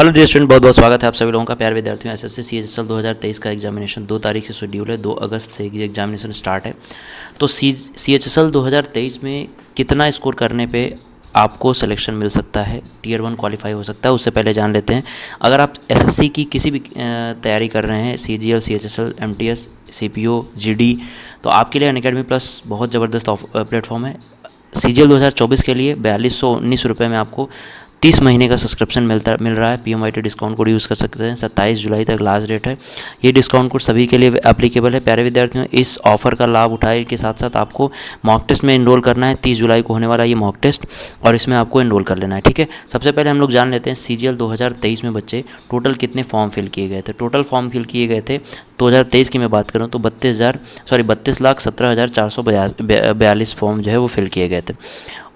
Hello dear student, बहुत बहुत स्वागत है आप सभी लोगों का। प्यारे विद्यार्थियों, एसएससी सीएचएसएल 2023 का एग्जामिनेशन 2 तारीख से शेड्यूल है। 2 अगस्त से ये एग्जामिनेशन स्टार्ट है। तो सीएचएसएल 2023 में कितना स्कोर करने पे आपको सिलेक्शन मिल सकता है, टियर 1 क्वालिफाई हो सकता है, उससे पहले जान लेते हैं। अगर आप एसएससी की किसी भी तैयारी कर रहे हैं, CGL, CHSL, MTS, CPO, GD, तो आपके लिए अनअकैडमी प्लस बहुत ज़बरदस्त प्लेटफॉर्म है। सीजीएल 2024 के लिए 4219 रुपये में आपको 30 महीने का सब्सक्रिप्शन मिल रहा है। पीएमवाईटी डिस्काउंट कोड यूज़ कर सकते हैं। 27 जुलाई तक लास्ट डेट है। ये डिस्काउंट कोड सभी के लिए एप्लीकेबल है। प्यारे विद्यार्थियों, इस ऑफर का लाभ उठाए के साथ साथ आपको मॉक टेस्ट में इनरोल करना है। 30 जुलाई को होने वाला ये मॉक टेस्ट, और इसमें आपको इनरोल कर लेना है। ठीक है, सबसे पहले हम लोग जान लेते हैं सीजीएल 2023 में बच्चे टोटल कितने फॉर्म फिल किए गए थे। टोटल फॉर्म फिल किए गए थे 2023 की मैं बात करूँ तो 32,17,442 फॉर्म जो है वो फिल किए गए थे।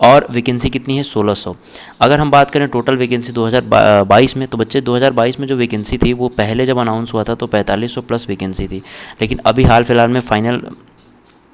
और वैकेंसी कितनी है? 1600। अगर हम बात करें टोटल वैकेंसी 2022 में, तो बच्चे 2022 में जो वैकेंसी थी वो पहले जब अनाउंस हुआ था तो 4500 प्लस वैकेंसी थी। लेकिन अभी हाल फिलहाल में फाइनल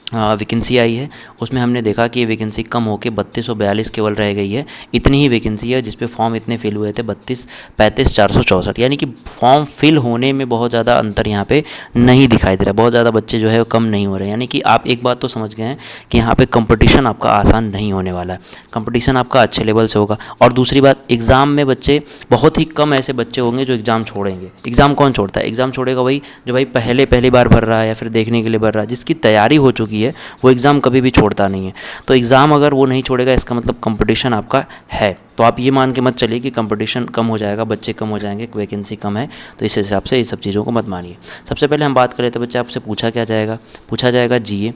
वैकेंसी आई है, उसमें हमने देखा कि ये वैकेंसी कम होकर 3242 केवल रह गई है। इतनी ही वैकेंसी है जिस पे फॉर्म इतने फिल हुए थे 35,464, यानी कि फॉर्म फिल होने में बहुत ज़्यादा अंतर यहाँ पे नहीं दिखाई दे रहा। बहुत ज़्यादा बच्चे जो है वो कम नहीं हो रहे हैं। यानी कि आप एक बात तो समझ गए हैं कि यहाँ पे कंपटीशन आपका आसान नहीं होने वाला है। कंपटीशन आपका अच्छे लेवल से होगा। और दूसरी बात, एग्ज़ाम में बच्चे बहुत ही कम ऐसे बच्चे होंगे जो एग्ज़ाम छोड़ेंगे। एग्ज़ाम कौन छोड़ता है? एग्ज़ाम छोड़ेगा वही जो भाई पहली बार भर रहा है या फिर देखने के लिए भर रहा है। जिसकी तैयारी हो चुकी है वो एग्ज़ाम कभी भी छोड़ता नहीं है। तो एग्ज़ाम अगर वो नहीं छोड़ेगा, इसका मतलब कंपटीशन आपका है। तो आप ये मान के मत चलिए कि कंपटीशन कम हो जाएगा, बच्चे कम हो जाएंगे, वैकेंसी कम है, तो इस हिसाब से ये सब चीज़ों को मत मानिए। सबसे पहले हम बात करें तो बच्चे आपसे पूछा क्या जाएगा? पूछा जाएगा जीए।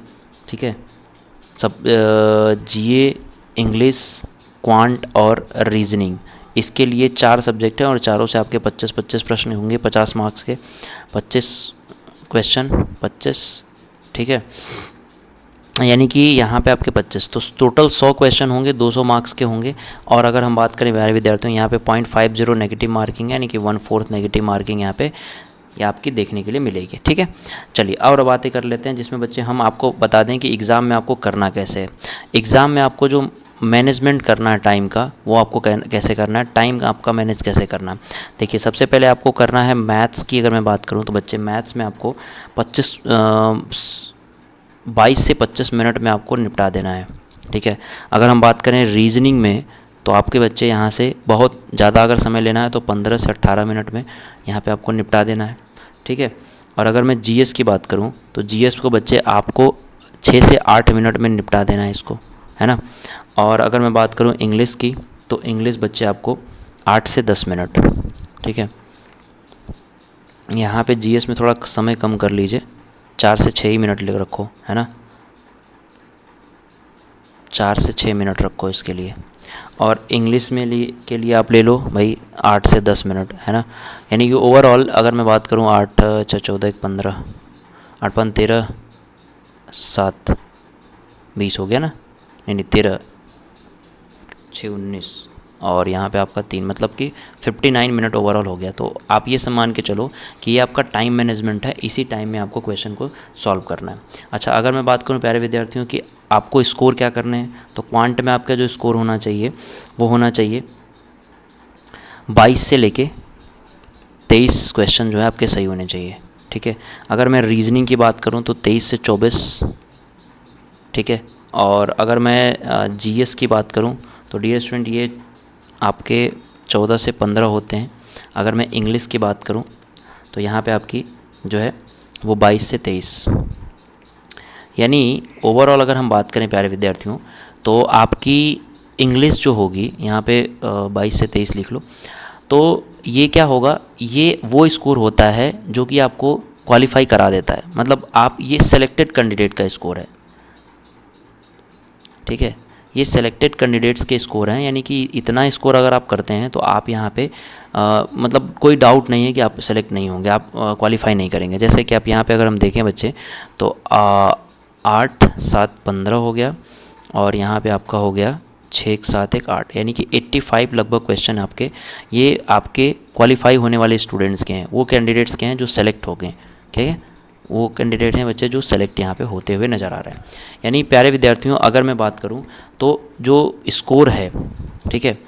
ठीक है, सब जीए, इंग्लिश, क्वांट और रीजनिंग। इसके लिए 4 सब्जेक्ट हैं और चारों से आपके 25-25 प्रश्न होंगे, 50 मार्क्स के 25 क्वेश्चन, 25। ठीक है, यानी कि यहाँ पे आपके 25, तो टोटल 100 क्वेश्चन होंगे, 200 मार्क्स के होंगे। और अगर हम बात करें प्यारे विद्यार्थियों, यहाँ पे 0.50 नेगेटिव मार्किंग, यानी कि 1/4 नेगेटिव मार्किंग यहाँ पे ये आपकी देखने के लिए मिलेगी। ठीक है, चलिए और बातें कर लेते हैं जिसमें बच्चे हम आपको बता दें कि एग्ज़ाम में आपको करना कैसे है। एग्ज़ाम में आपको जो मैनेजमेंट करना है टाइम का, वो आपको कैसे करना है, टाइम आपका मैनेज कैसे करना है। देखिए, सबसे पहले आपको करना है मैथ्स की। अगर मैं बात करूँ तो बच्चे मैथ्स में आपको 22 से 25 मिनट में आपको निपटा देना है। ठीक है, अगर हम बात करें रीजनिंग में तो आपके बच्चे यहाँ से बहुत ज़्यादा अगर समय लेना है तो 15 से 18 मिनट में यहाँ पे आपको निपटा देना है। ठीक है, और अगर मैं जीएस की बात करूँ तो जीएस को बच्चे आपको 6 से 8 मिनट में निपटा देना है इसको, है ना। और अगर मैं बात करूँ इंग्लिश की तो इंग्लिश बच्चे आपको 8 से 10 मिनट। ठीक है, यहाँ पे जीएस में थोड़ा समय कम कर लीजिए, 4 से 6 ही मिनट ले रखो, है ना, 4 से 6 मिनट रखो इसके लिए। और इंग्लिश में के लिए आप ले लो भाई 8 से 10 मिनट, है ना। यानी कि ओवरऑल अगर मैं बात करूँ 8 6 14 1 15, 8 5 13 7 20 हो गया ना, नहीं 13 6 19, और यहाँ पे आपका 3, मतलब कि 59 मिनट ओवरऑल हो गया। तो आप ये मान के चलो कि ये आपका टाइम मैनेजमेंट है, इसी टाइम में आपको क्वेश्चन को सॉल्व करना है। अच्छा, अगर मैं बात करूँ प्यारे विद्यार्थियों कि आपको स्कोर क्या करने हैं, तो क्वांट में आपका जो स्कोर होना चाहिए वो होना चाहिए 22 से लेके 23 क्वेश्चन जो है आपके सही होने चाहिए। ठीक है, अगर मैं रीजनिंग की बात करूँ तो 23 से 24। ठीक है, और अगर मैं जीएस की बात करूँ तो डियर स्टूडेंट ये आपके 14 से 15 होते हैं। अगर मैं इंग्लिश की बात करूं तो यहाँ पे आपकी जो है वो 22 से 23, यानी ओवरऑल अगर हम बात करें प्यारे विद्यार्थियों तो आपकी इंग्लिश जो होगी यहाँ पे 22 से 23 लिख लो। तो ये क्या होगा, ये वो स्कोर होता है जो कि आपको क्वालिफाई करा देता है, मतलब आप ये सेलेक्टेड कैंडिडेट का स्कोर है। ठीक है, ये सेलेक्टेड कैंडिडेट्स के स्कोर हैं, यानी कि इतना स्कोर अगर आप करते हैं तो आप यहाँ पे मतलब कोई डाउट नहीं है कि आप सेलेक्ट नहीं होंगे, आप क्वालिफाई नहीं करेंगे। जैसे कि आप यहाँ पे अगर हम देखें बच्चे तो 8 7 15 हो गया, और यहाँ पे आपका हो गया 6 7 1 8, यानी कि 85 लगभग क्वेश्चन आपके ये आपके क्वालिफाई होने वाले स्टूडेंट्स के हैं, वो कैंडिडेट्स के हैं जो सेलेक्ट हो गए। ठीक है, वो कैंडिडेट हैं बच्चे जो सेलेक्ट यहाँ पे होते हुए नज़र आ रहे हैं। यानी प्यारे विद्यार्थियों, अगर मैं बात करूँ तो जो स्कोर है, ठीक है,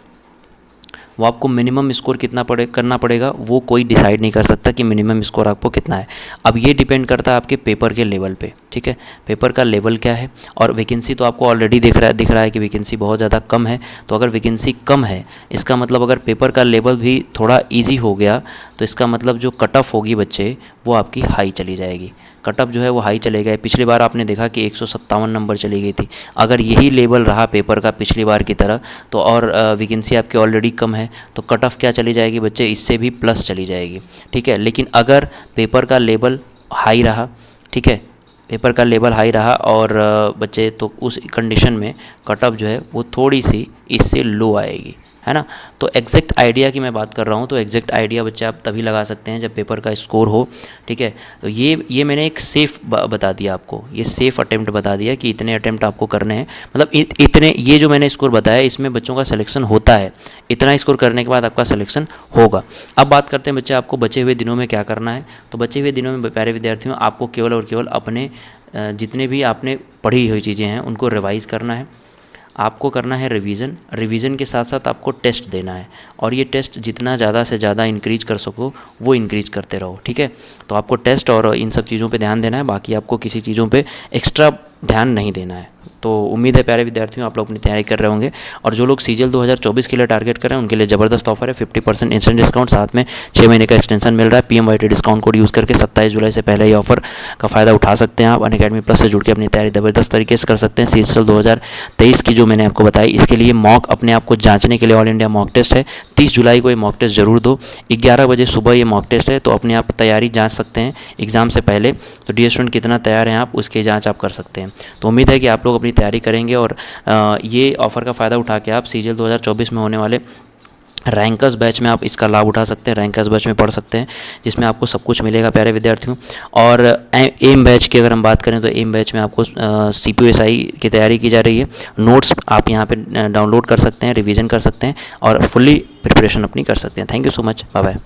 वो आपको मिनिमम स्कोर कितना करना पड़ेगा वो कोई डिसाइड नहीं कर सकता कि मिनिमम स्कोर आपको कितना है। अब ये डिपेंड करता है आपके पेपर के लेवल पे, ठीक है, पेपर का लेवल क्या है। और वैकेंसी तो आपको ऑलरेडी दिख रहा है कि वैकेंसी बहुत ज़्यादा कम है। तो अगर वैकेंसी कम है, इसका मतलब अगर पेपर का लेवल भी थोड़ा ईजी हो गया तो इसका मतलब जो कट ऑफ होगी बच्चे वो आपकी हाई चली जाएगी। कट ऑफ जो है वो हाई चले गए। पिछली बार आपने देखा कि 157 नंबर चली गई थी। अगर यही लेवल रहा पेपर का पिछली बार की तरह तो, और वैकेंसी आपकी ऑलरेडी कम है, तो कट ऑफ क्या चली जाएगी बच्चे, इससे भी प्लस चली जाएगी, ठीक है। लेकिन अगर पेपर का लेवल हाई रहा, ठीक है, पेपर का लेवल हाई रहा और बच्चे, तो उस कंडीशन में कट ऑफ जो है वो थोड़ी सी इससे लो आएगी, है ना। तो एग्जैक्ट आइडिया की मैं बात कर रहा हूँ, तो एग्जैक्ट आइडिया बच्चे आप तभी लगा सकते हैं जब पेपर का स्कोर हो, ठीक है। तो ये मैंने एक सेफ़ बता दिया आपको, ये सेफ़ अटेम्प्ट बता दिया कि इतने अटेम्प्ट आपको करने हैं, मतलब इतने, ये जो मैंने स्कोर बताया इसमें बच्चों का सिलेक्शन होता है, इतना स्कोर करने के बाद आपका सिलेक्शन होगा। अब बात करते हैं बच्चे आपको बचे हुए दिनों में क्या करना है। तो बचे हुए दिनों में प्यारे विद्यार्थियों, आपको केवल और केवल अपने जितने भी आपने पढ़ी हुई चीज़ें हैं उनको रिवाइज़ करना है। आपको करना है रिवीजन के साथ साथ आपको टेस्ट देना है, और ये टेस्ट जितना ज़्यादा से ज़्यादा इंक्रीज कर सको वो इंक्रीज करते रहो, ठीक है। तो आपको टेस्ट और इन सब चीज़ों पे ध्यान देना है, बाकी आपको किसी चीज़ों पे एक्स्ट्रा ध्यान नहीं देना है। तो उम्मीद है प्यारे विद्यार्थियों आप लोग अपनी तैयारी कर रहे होंगे। और जो लोग सीजीएल 2024 के लिए टारगेट कर रहे हैं उनके लिए ज़बरदस्त ऑफर है, 50% इंस्टेंट डिस्काउंट, साथ में 6 महीने का एक्सटेंशन मिल रहा है। PMYT डिस्काउंट कोड यूज़ करके 27 जुलाई से पहले ये ऑफर का फ़ायदा उठा सकते हैं आप। अनअकैडमी प्लस से जुड़ के अपनी तैयारी ज़बरदस्त तरीके से कर सकते हैं। सीजीएल 2023 की जो मैंने आपको बताई, इसके लिए मॉक अपने आप को जाँचने के लिए ऑल इंडिया मॉक टेस्ट है। 30 जुलाई को ये मॉक टेस्ट ज़रूर दो। 11 बजे सुबह ये मॉक टेस्ट है, तो अपने आप तैयारी जाँच सकते हैं एग्ज़ाम से पहले। तो डियर स्टूडेंट कितना तैयार हैं आप, उसकी जाँच आप कर सकते हैं। तो उम्मीद है कि आप लोग अपनी तैयारी करेंगे और ये ऑफ़र का फ़ायदा उठा के आप सीजीएल 2024 में होने वाले रैंकर्स बैच में आप इसका लाभ उठा सकते हैं। रैंकर्स बैच में पढ़ सकते हैं जिसमें आपको सब कुछ मिलेगा प्यारे विद्यार्थियों। और एम बैच की अगर हम बात करें तो एम बैच में आपको CPO-SI की तैयारी की जा रही है। नोट्स आप यहाँ पे डाउनलोड कर सकते हैं, रिवीजन कर सकते हैं और फुल्ली प्रिपरेशन अपनी कर सकते हैं। Thank you so much, bye bye.